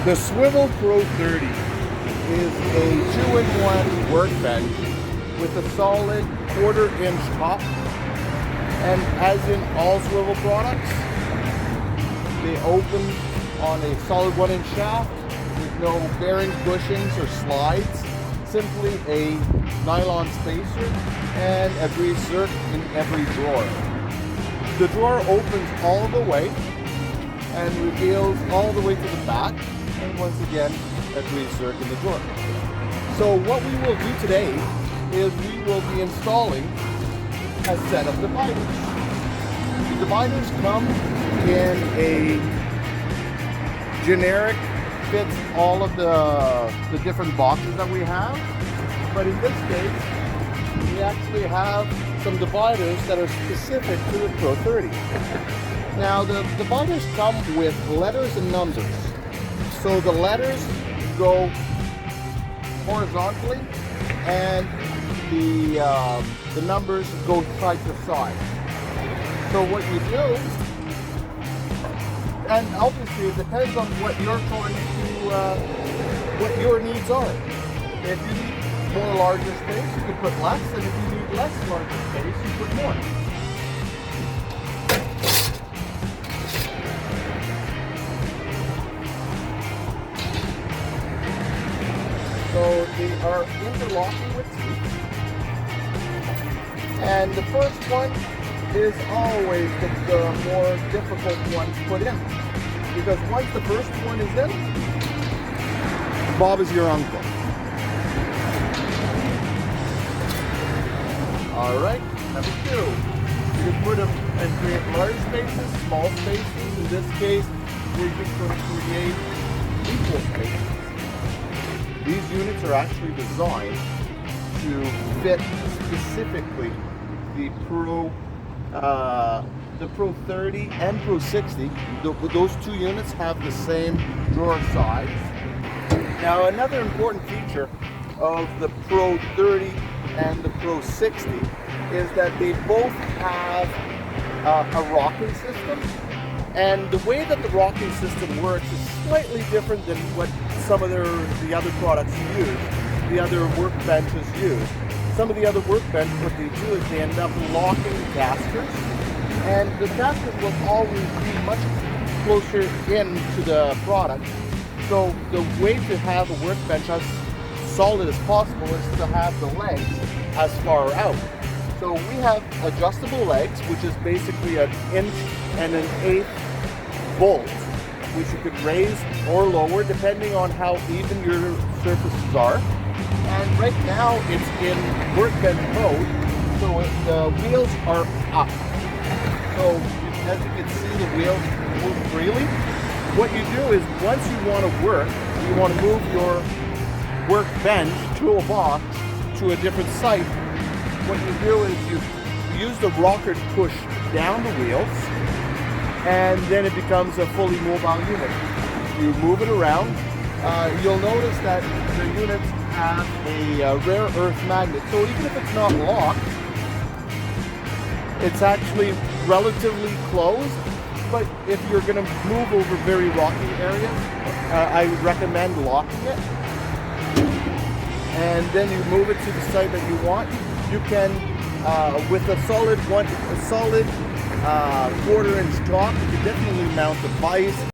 The Swivel PRO30 is a 2-in-1 workbench with a solid 1/4-inch top, and as in all Swivel products, they open on a solid 1-inch shaft with no bearings, bushings, or slides. Simply a nylon spacer and a grease zerk in every drawer. The drawer opens all the way and reveals all the way to the back, and once again a grease zerk in the drawer. So what we will do today is we will be installing a set of dividers. The dividers come in a generic, fits all of the different boxes that we have, but in this case we actually have some dividers that are specific to the PRO30. Now the dividers come with letters and numbers. So the letters go horizontally and the numbers go side to side. So what you do, and obviously it depends on what you're trying to, what your needs are. If you need more larger space, you can put less, and if you need less larger space, you put more. So they are interlocking with teeth. And the first one is always the more difficult one to put in. Because once the first one is in, Bob is your uncle. Alright, number 2. You can put them and create large spaces, small spaces. In this case, we're just going to create equal spaces. These units are actually designed to fit specifically the PRO30 and PRO60. Those two units have the same drawer size. Now, another important feature of the PRO30 and the PRO60 is that they both have a rocking system, and the way that the rocking system works is slightly different than what some of the other products use, the other workbenches use. Some of the other workbenches, what they do is they end up locking casters, and the caster will always be much closer into the product. So the way to have a workbench as solid as possible is to have the legs as far out. So we have adjustable legs, which is basically an 1 1/8" bolt, which you could raise or lower depending on how even your surfaces are. And right now it's in workbench mode, so the wheels are up. So as you can see, the wheels move freely. What you do is once you want to work, you want to move your workbench toolbox to a different site. What you do is you use the rocker to push down the wheels, and then it becomes a fully mobile unit. You move it around. You'll notice that the units have a rare earth magnet, so even if it's not locked, it's actually relatively closed. But if you're going to move over very rocky areas, I would recommend locking it. And then you move it to the site that you want. You can, with a solid 1/4" top, you can definitely mount a vise